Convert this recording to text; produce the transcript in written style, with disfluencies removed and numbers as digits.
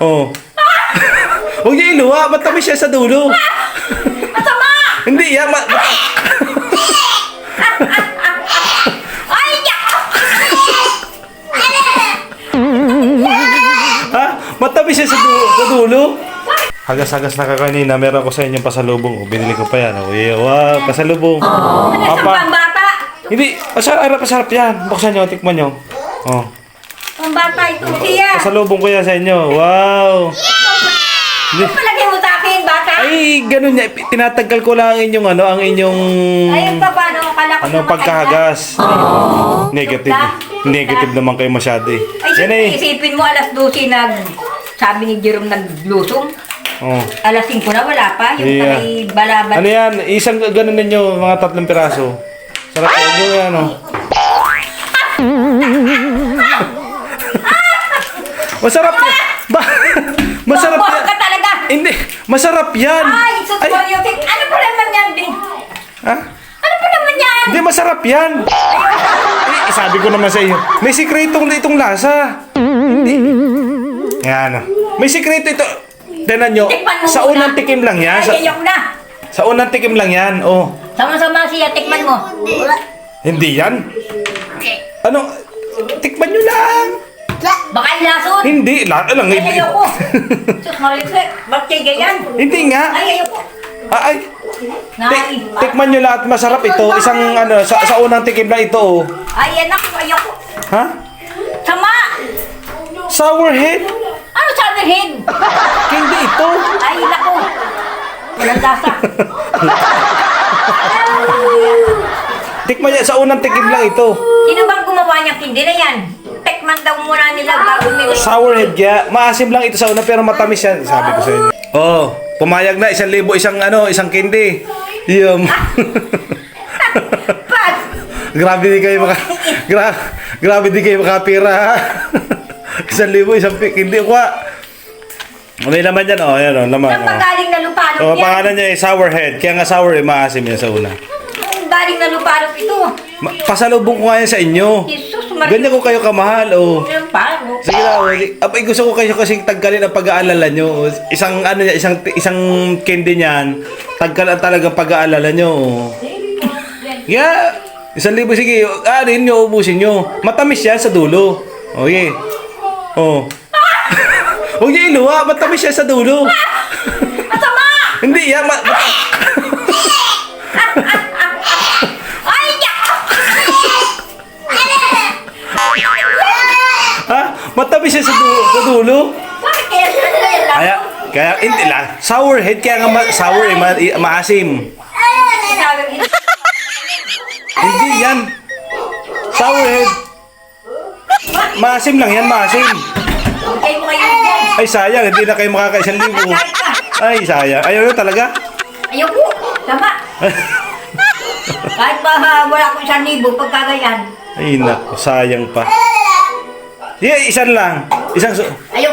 Oh. Huwag niyo iluwa, matamis siya sa dulo. Masama! Hindi yan, Ay, yak! ha? Matamis siya sa dulo. Hagas-hagas na ka kanina, meron ko sa inyong pasalubong. Binili ko pa yan. Wow, pasalubong. Ano sa pambata? Hindi, masarap yan. Buksan nyo, tikman nyo. Oh. Pambata ito, siya. Pasalubong ko yan sa inyo. Wow. Ano palagay mo sa akin, bata? Ay, ganun niya. Tinatanggal ko lang ang inyong ang inyong Ay, paano? Akala ko naman pagkahagas. Negative. Negative naman kayo masyado eh. Ay, Yan eh. isipin mo, alas 12 sabi ni Jerome naglusong. Oh. Alas 5 na, wala pa. Yung Yeah. pala'y balaban. Ano yan? Isang ganun ninyo, mga 3 piraso. Sarap yun yan, oh. Masarap yan. Masarap Bobo yan. ka talaga. Hindi, masarap yan. Ay, sus mo yung ano pa naman yan, Bing? Ha? Ano pa naman yan? Hindi, masarap yan. Eh, sabi ko naman sa iyo, may sikretong itong lasa. Hindi. Yan. May sikreto ito. Tignan nyo, Tikman mo sa muna. unang tikim lang yan. Ay, ayok na. Sa unang tikim lang yan, oh. Sama-sama siya, tikman mo. Hindi yan. Ano? Tikman nyo lang. Baka ilason. Hindi, lang. Ay, ayoko. Sus, marilit. Ba't kayo ganyan? Hindi nga. Ay, ayoko. Ay, Nay. tikman nyo lahat, masarap ito. Isang ano, sa unang tikim lang ito, oh. Ay, anak, ayoko. Ha? Sama. Sour head? Ano sabi head? Hindi ito. Ay, naku. Walang lasa. Tikman niya, sa unang tikim lang ito. Sino bang gumawa niyang hindi na yan? Tekman daw muna nila bago may... Sour head kaya, maasim lang ito sa una pero matamis yan, sabi ko sa inyo. Oh, pumayag na 1,000 isang candy. Iyom. Pat! Grabe di kayo grabe di kayo makapira. 1,000 isang candy kwa. May laman yan, oh, yan, oh, laman. Saan Oh. pa galing na lupalop Oh, yan? pangalan niya ay sour head. Kaya nga sour eh, maasim yan sa una. Saan galing na lupalop ito? Pasalubong ko nga yan sa inyo. Jesus, Ganyan ko kayo kamahal, oh. Ano pa? Ano? Sige na, abay gusto ko kayo kasing taggalin ang pag-aalala nyo. Isang ano niya, isang candy niyan, taggalan talaga pag-aalala nyo. Yeah, 1,000 sige, rin nyo, ubusin nyo. Matamis yan sa dulo. Okay. Oh. Huwag niyo iluwa, matamis yan sa dulo. Masama! Hindi yan, Ay, yak! ha? Matamis yan sa dulo. Bakit kaya sila yan lang? Kaya, hindi lang. Sour head, kaya nga sour eh, maasim. Hindi yan. Sour head. Maasim lang yan, maasim. Kayo mo kayo dyan. Ay, sayang. Hindi na kayo makaka-1,000. Ay, sayang. Ayaw nyo talaga? Ayoko. Tama. Kahit pa wala akong 1,000 pagkagayan. Ay, naku. Sayang pa. Yeah, isan lang. Ayoko